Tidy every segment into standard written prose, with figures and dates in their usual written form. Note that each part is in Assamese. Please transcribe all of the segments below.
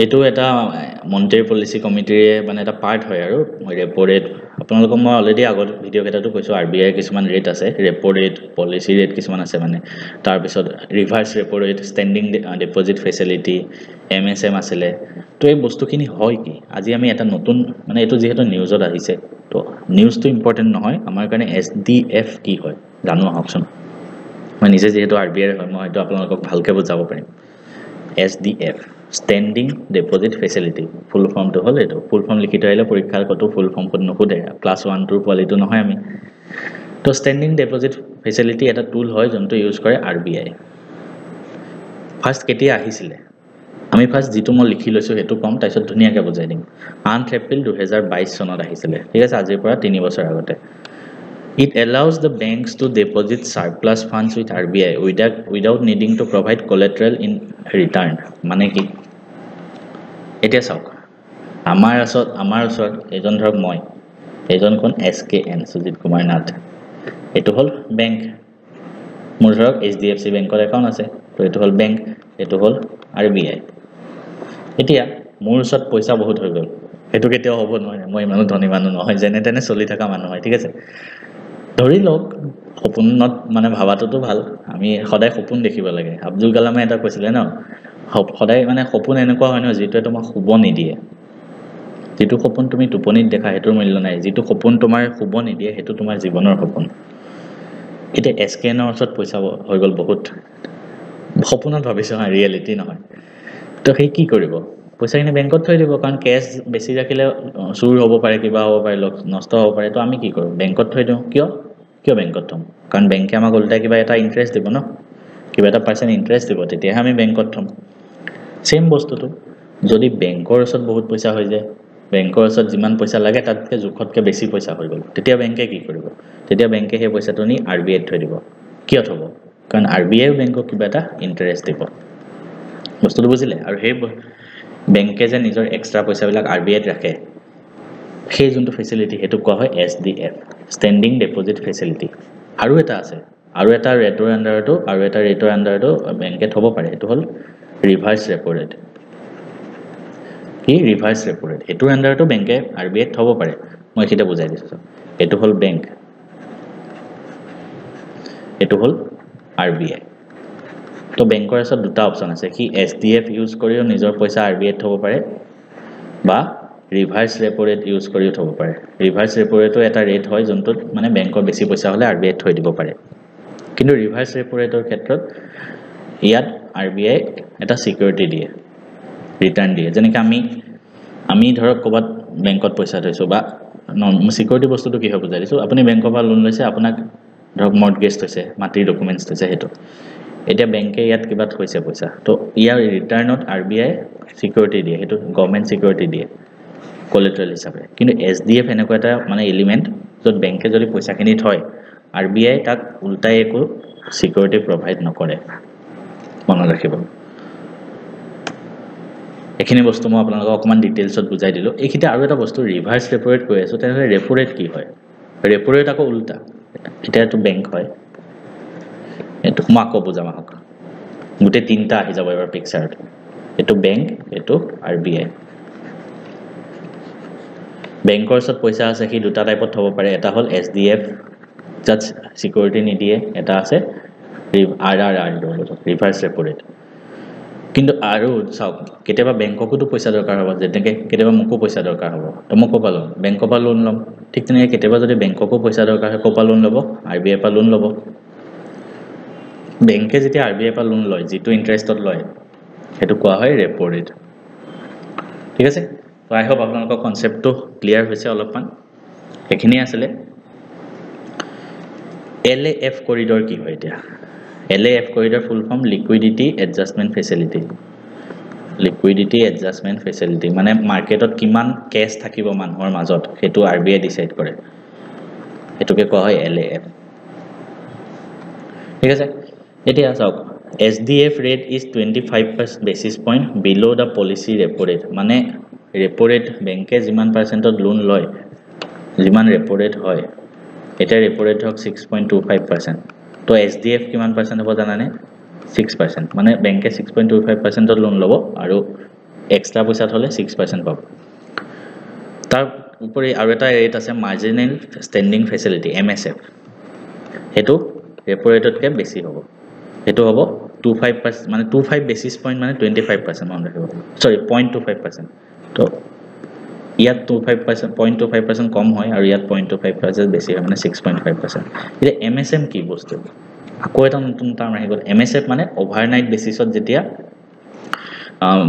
এইটো এটা মনিটাৰী পলিচি কমিটিৰে মানে এটা পাৰ্ট হয় আৰু ৰেপো ৰেট আপোনালোকক মই অলৰেডি আগত ভিডিঅ' কেইটাতো কৈছোঁ RBI কিছুমান ৰেট আছে ৰেপো ৰেট পলিচি ৰেট কিছুমান আছে মানে তাৰপিছত reverse repo rate standing deposit facility MSM আছিলে তো এই বস্তুখিনি হয় কি আজি আমি এটা নতুন মানে এইটো যিহেতু নিউজত আহিছে তো নিউজটো ইম্পৰ্টেণ্ট নহয় আমাৰ কাৰণে SDF কি হয় জানো আহকচোন মই নিজে যিহেতু RBI হয় মই হয়তো আপোনালোকক ভালকৈ বুজাব পাৰিম SDF Standing Deposit Facility ফুল ফৰ্মটো হ'ল এইটো ফুল ফৰ্ম লিখি থৈ আহিলে পৰীক্ষাৰ কতো ফুল ফৰ্ম কোড নুসুধে ক্লাছ 1 2 পোৱালিটো নহয় আমি তো ষ্টেণ্ডিং ডিপ'জিট ফেচিলিটি এটা টুল হয় যোনটো ইউজ কৰে RBI ফাৰ্ষ্ট কেতিয়া আহিছিলে আমি ফাৰ্ষ্ট যিটো মই লিখি লৈছোঁ সেইটো কম তাৰপিছত ধুনীয়াকৈ বুজাই দিম 8 এপ্ৰিল 2022 চনত আহিছিলে ঠিক আছে আজিৰ পৰা 3 বছৰ আগতে It allows the banks to deposit surplus funds with RBI without needing to provide collateral in return. মানে কি এতিয়া চাওক আমাৰ ওচৰত এজন ধৰক মই এজন কোন SKN সুজিত কুমাৰ নাথ এইটো হ'ল বেংক মোৰ ধৰক HDFC বেংকৰ একাউণ্ট আছে তো এইটো হ'ল বেংক এইটো হ'ল RBI এতিয়া মোৰ ওচৰত পইচা বহুত হৈ গ'ল সেইটো কেতিয়াও হ'ব নোৱাৰে মই ইমানো ধনী মানুহ নহয় যেনে তেনে চলি থকা মানুহ হয় ঠিক আছে ধৰি লওক সপোনত মানে ভাবাটোতো ভাল আমি সদায় সপোন দেখিব লাগে আব্দুল কালামে এটা কৈছিলে ন সদায় মানে সপোন এনেকুৱা হয় ন যিটোৱে তোমাক শুব নিদিয়ে যিটো সপোন তুমি টোপনিত দেখা হেতুৰ মূল্য নাই যিটো সপোন তোমাৰ শুব নিদিয়ে হেতু তোমাৰ জীৱনৰ সপোন এটা SKNৰ ওচৰত পইচা হৈ গ'ল বহুত সপোনত ভাবিছো না ৰিয়েলিটি নহয় তো সেই কি কৰিব পইচাখিনি বেংকত থৈ দিব কাৰণ কেছ বেছি ৰাখিলে চুৰ হ'ব পাৰে কিবা হ'ব পাৰে নষ্ট হ'ব পাৰে তো আমি কি কৰোঁ বেংকত থৈ দিওঁ কিয় বেংকত থম কাৰণ বেংকে আমাক উল্টাই কিবা এটা ইন্টাৰেষ্ট দিব ন কিবা এটা পাৰ্চেন্ট ইন্টাৰেষ্ট দিব তেতিয়াহে আমি বেংকত থম সেম বস্তুটো যদি বেংকৰ ওচৰত বহুত পইচা হৈ যায় বেংকৰ ওচৰত যিমান পইচা লাগে তাতকৈ জোখতকৈ বেছি পইচা হৈ গ'ল তেতিয়া বেংকে কি কৰিব তেতিয়া বেংকে সেই পইচাটো নি RBI থৈ দিব কিয় থব কাৰণ RBI বেংকক কিবা এটা ইন্টাৰেষ্ট দিব বস্তুটো বুজিলে আৰু সেই বেংকে যে নিজৰ এক্সট্ৰা পইচাবিলাক RBI ত ৰাখে সেই যোনটো ফেচিলিটি হেতু কোৱা হয় SDF ষ্টেণ্ডিং ডিপ'জিট ফেচিলিটি আৰু এটা আছে আৰু এটা ৰেটৰ আন্ডাৰটো বেংকে থব পাৰে এটো হ'ল ৰিভাৰ্ছ ৰেপো ৰেট কি ৰিভাৰ্ছ ৰেপো ৰেট এটোৰ আন্ডাৰটো বেংকে RBI ত থব পাৰে মই এটা বুজাই দিছো এটো হ'ল বেংক এটো হ'ল RBI তো বেংকৰ আছে দুটা অপচন আছে কি SDF ইউজ কৰিও নিজৰ পইচা RBI ত থব পাৰে বা ৰিভাৰ্ছ ৰেপো ৰেট ইউজ কৰিও থব পাৰে ৰিভাৰ্ছ ৰেপো ৰেটটো এটা ৰেট হয় যোনটোত মানে বেংকৰ বেছি পইচা হলে RBI ত থৈ দিব পাৰে কিন্তু ৰিভাৰ্ছ ৰেপো ৰেটৰ ক্ষেত্ৰত ইয়াত RBI এটা সিকিউৰিটি দিয়ে ৰিটাৰ্ণ দিয়ে যেনেকৈ আমি ধৰক ক'বাত বেংকত পইচা থৈছো বা সিকিউৰিটি বস্তুটো কি হয় বুজাই দিছো আপুনি বেংকৰ পৰা লোন লৈছে আপোনাক ধৰক মৰ্টগেজ থৈছে মাটিৰ ডকুমেন্টছ থৈছে হেতু এতিয়া বেংকে ইয়াত কিবা থৈছে পইচা তো ইয়াৰ ৰিটাৰ্ণত RBI সিকিউৰিটি দিয়ে হেতু গভৰ্নমেন্ট সিকিউৰিটি দিয়ে কোলেটৰাল হিচাপে কিন্তু SDF এনেকুৱা এটা মানে এলিমেন্ট য'ত বেংকে যদি পইচাখিনি থয় RBI তাক উল্টাই একো সিকিউৰিটি প্ৰভাইড নকৰে মনত ৰাখিব এখিনি বস্তু মই আপোনালোকক অকমান ডিটেইলছত বুজাই দিলো এইখিতে আৰু এটা বস্তু ৰিভাৰ্ছ ৰেপো ৰেট কৈ আছো তেনেহলে ৰেপো ৰেট কি হয় ৰেপো ৰেট আকৌ উল্টা এটা তো বেংক হয় এটো মাকো বুজাম আহক গুটে তিনটা আহি যাব এবাৰ পিকচাৰত এটো বেংক এটো RBI বেংকৰ ওচৰত পইচা আছে কি দুটা টাইপত থব পাৰে এটা হ'ল SDF যাত সিকিউৰিটি নিদিয়ে এটা আছে RRR ৰিভাৰ্ছ ৰেপো ৰেট কিন্তু আৰু চাওক কেতিয়াবা বেংককতো পইচা দৰকাৰ হ'ব যেনেকৈ কেতিয়াবা মোকো পইচা দৰকাৰ হ'ব তো মই ক'পা ল'ম বেংকৰ পৰা লোন ল'ম ঠিক তেনেকৈ কেতিয়াবা যদি বেংককো পইচা দৰকাৰ হয় ক'পা লোন ল'ব RBI পৰা লোন ল'ব বেংকে যেতিয়া RBI পৰা লোন লয় যিটো ইন্টাৰেষ্টত লয় হেতু কোৱা হয় ৰেপো ৰেট ঠিক আছে তো আই হোপ আপোনালোকৰ কনসেপ্টটো ক্লিয়াৰ হৈছে অলপমান এখিনি আছিল LAF কৰিডৰ কি হয় এতিয়া LAF কৰিডৰ ফুল ফৰ্ম লিকুইডিটি এডজাষ্টমেন্ট ফেচিলিটি মানে মাৰ্কেটত কিমান কেছ থাকিব মানুহৰ মাজত হেতু RBI ডিসাইড কৰে হেতুকে কোৱা হয় LAF ঠিক আছে এতিয়া চাওক SDF rate is 25 basis point below the policy repo rate মানে repo rate বেংকে যিমান পাৰ্চেন্টত লোন লয় যিমান repo rate হয় এটা repo rate হক 6.25% তো SDF কিমান পাৰ্চেন্ট হ'ব জানানে 6% মানে বেংকে 6.25% লোন ল'ব আৰু এক্সট্ৰা পইচাত হ'লে 6% পাব তাৰ উপৰি আৰু এটা ৰেট আছে মাৰ্জিনেল ষ্টেণ্ডিং ফেচিলিটি MSF হেতু ৰেপো ৰেটতকৈ বেছি হ'ব হেতু হ'ব 25% মানে 25 বেচিছ পইণ্ট মানে 25% মন ৰাখিব সৰি 0.25% তো ইয়াত 0.25% কম হয় আৰু ইয়াত 0.25% বেছি হয় মানে 6.5% এতিয়া MSM কি বস্তু আকৌ এটা নতুন টাৰ্ম আহি গ'ল MSF মানে ওভাৰনাইট বেচিছত যেতিয়া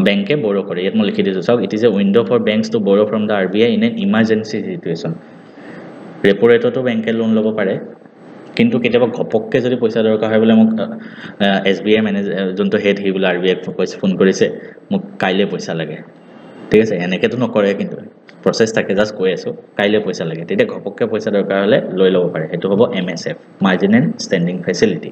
বেংকে borrow কৰে ইয়াত মই লিখি দিছো চাওক it is a window for banks to borrow from the RBI in an emergency situation repo ৰেটতো বেংকে লোন ল'ব পাৰে কিন্তু কেতিয়াবা ঘপককে যদি পইচা দৰকাৰ হয় বলে মোক SBI মেনেজাৰ যোনটো হেড হি বলে RBI ফোন কৰিছে মোক কাইলে পইচা লাগে ঠিক আছে এনেকেতো নকৰে কিন্তু প্ৰসেস থাকে জাস্ট কৈ আছো কাইলে পইচা লাগে তেতিয়া ঘপককে পইচা দৰকাৰ হলে লৈ ল'ব পাৰে হেতু হ'ব MSF মাৰ্জিনেল ষ্টেণ্ডিং ফেচিলিটি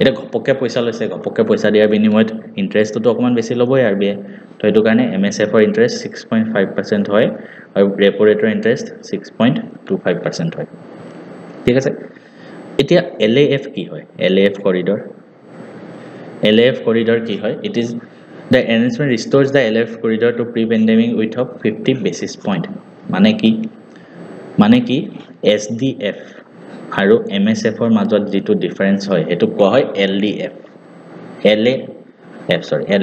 এটা ঘপককে পইচা লৈছে ঘপককে পইচা দিয়াৰ বিনিময়ত ইন্টাৰেষ্টটো অকমান বেছি ল'বই RBI তো এটো কাৰণে MSF ৰ ইন্টাৰেষ্ট 6.5% হয় আৰু ৰেপো ৰেটৰ ইন্টাৰেষ্ট 6.25% হয় ঠিক আছে এতিয়া LAF কি হয় LAF corridor কি হয় it is the arrangement restores the LAF corridor to pre-pandemic width of 50 basis point মানে কি SDF আৰু MSF ৰ মাজত যেটো ডিফাৰেন্স হয় এটো কোৱা হয়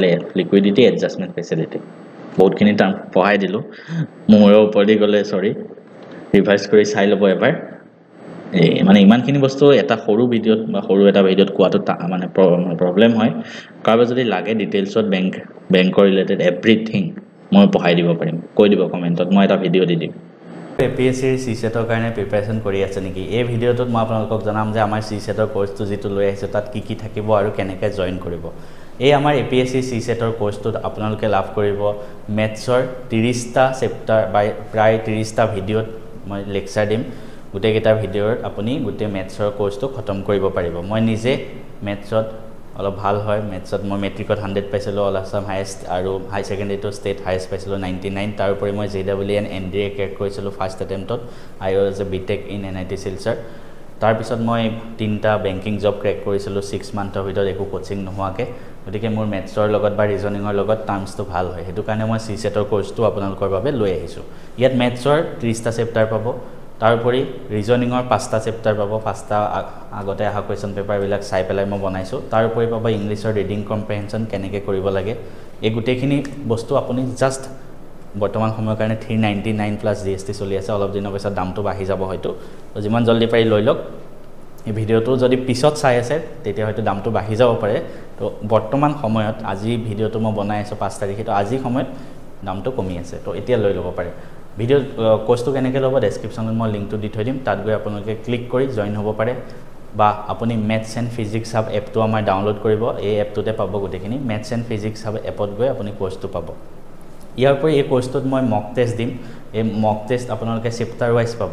LAF liquidity adjustment facility বহুতখিনি টাৰ্ম পঢ়াই দিলো মোৰ ওপৰদি গলে সৰি ৰিভাইজ কৰি চাই ল'ব এবাৰ মানে ইমানখিনি বস্তু এটা সৰু ভিডিওত বা সৰু এটা ভিডিওত কোৱাটো মানে প্ৰবলেম হয় কাৰবা যদি লাগে ডিটেইলছত বেংকৰ ৰিলেটেড এভৰিথিং মই পঢ়াই দিব পাৰিম কৈ দিব কমেন্টত মই এটা ভিডিও দি দিম APSC CSETৰ কাৰণে প্ৰিপাৰেচন কৰি আছে নেকি এই ভিডিওটোত মই আপোনালোকক জনাম যে আমাৰ CSETৰ কোৰ্সটো যেটো লৈ আহিছে তাত কি থাকিব আৰু কেনেকৈ জয়েন কৰিব এই আমাৰ APSC CSETৰ কোৰ্সটোত আপোনালোকে লাভ কৰিব মেথছৰ 30টা চেপ্টাৰ বাই প্ৰায় 30টা ভিডিওত মই লেকচাৰ দিম গুটে কেটা ভিডিওৰ আপুনি গুটে মেথছৰ কোৰ্সটো খতম কৰিব পাৰিব মই নিজে মেথছত অলপ ভাল হয় মেথছত মই মেট্ৰিকত 100 পাইছিলো অল আসাম হাইয়েস্ট আৰু হাই সেকেন্ডাৰীটো ষ্টেট হাইয়েস্ট পাইছিলো 99 তাৰ উপৰি মই JEE NDA ক্ৰেক কৰিছিলো ফাৰ্স্ট এটেম্পটত I was a BTech in NIT Silchar তাৰ পিছত মই 3টা বেংকিং জব ক্ৰেক কৰিছিলো 6 মান্থৰ ভিতৰত একো কোচিং নোহোৱাকে গতিকে মোৰ মেথছৰ লগত বা ৰিজনিংৰ লগত টাৰ্মছটো ভাল হয় হেতু কাৰণে মই CSETৰ কোৰ্সটো আপোনালোকৰ বাবে লৈ আহিছো ইয়াত মেথছৰ 30টা চেপ্টাৰ পাব তাৰ উপৰি ৰিজনিংৰ 5টা চেপ্টাৰ পাব 5টা আগতে আহা কোৱেশ্চন পেপাৰ বিলাক চাই পেলাই মই বনাইছো তাৰ উপৰি পাব ইংলিছৰ ৰিডিং কম্প্ৰিহেনশন কেনেকৈ কৰিব লাগে এই গুটেখিনি বস্তু আপুনি জাস্ট বৰ্তমান সময়ৰ কাৰণে 399 প্লাস GST চলি আছে অলপ দিনৰ পিছত দামটো বাঢ়ি যাব হয়তো তো যিমান জলদি পাৰি লৈ লওক এই ভিডিওটো যদি পিছত চাই আছে তেতিয়া হয়তো দামটো বাঢ়ি যাব পাৰে তো বৰ্তমান সময়ত আজি ভিডিওটো মই বনাই আছো 5 তাৰিখে তো আজি সময়ত দামটো কমি আছে তো এতিয়া লৈ ল'ব পাৰে ভিডিও কোৰ্সটো কেনেকৈ ল'ব ডেসক্ৰিপচনত মই লিংকটো দি থৈ দিম তাত গৈ আপোনালোকে ক্লিক কৰি জয়েন হ'ব পাৰে বা আপুনি মেথছ এণ্ড ফিজিক্স হাব এপটো আমাৰ ডাউনলোড কৰিব এই এপটোতে পাব গুটেখিনি মেথছ এণ্ড ফিজিক্স হাব এপত গৈ আপুনি কোৰ্সটো পাব ইয়াৰ পৰা এই কোৰ্সটোত মই মক টেষ্ট দিম এই মক টেষ্ট আপোনালোকে চেপ্টাৰ ওয়াইজ পাব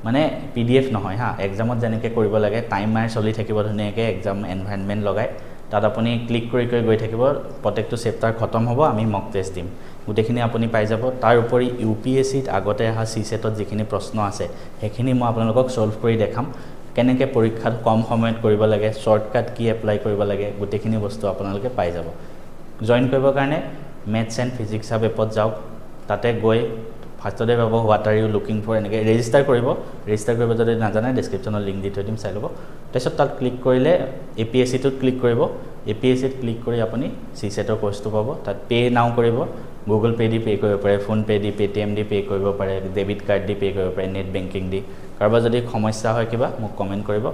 মানে PDF নহয় হা এক্সামত যেনেকৈ কৰিব লাগে টাইমাৰ চলি থাকিব ধুনীয়াকৈ এক্সাম এনভাইৰনমেন্ট লগাই তাত আপুনি ক্লিক কৰি গৈ থাকিব প্ৰত্যেকটো চেপ্টাৰ খতম হ'ব আমি মক টেষ্ট দিম গুটেখিনি আপুনি পাই যাব তাৰ উপৰি UPSCত আগতে আহা CSETত যিখিনি প্ৰশ্ন আছে হেখিনি মই আপোনালোকক সলভ কৰি দেখাম কেনেকৈ পৰীক্ষাত কম সময়ত কৰিব লাগে শৰ্টকাট কি এপ্লাই কৰিব লাগে গুটেখিনি বস্তু আপোনালোকে পাই যাব জয়েন কৰিবৰ কাৰণে মেথছ এণ্ড ফিজিক্স হাব এপত যাওক তাতে গৈ ফাৰ্ষ্টতে পাব what are you looking for এনেকৈ ৰেজিষ্টাৰ কৰিব যদি নাজানে ডেসক্ৰিপচনত লিংক দি থৈ দিম চাই ল'ব তাৰপিছত তাত ক্লিক কৰিলে APSCটোত ক্লিক কৰিব APSCত ক্লিক কৰি আপুনি CSETৰ কোৰ্সটো পাব তাত পে নাও কৰিব গুগল পে দি পে কৰিব পাৰে ফোন পে দি পেটিএম দি পে কৰিব পাৰে ডেবিট কাৰ্ড দি পে কৰিব পাৰে নেট বেংকিং দি কাৰোবা যদি সমস্যা হয় কিবা মোক কমেন্ট কৰিব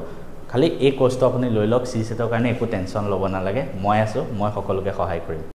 খালি এই কোৰ্সটো আপুনি লৈ লওক CSETৰ কাৰণে একো টেনচন ল'ব নালাগে মই আছো মই সকলোকে সহায় কৰিম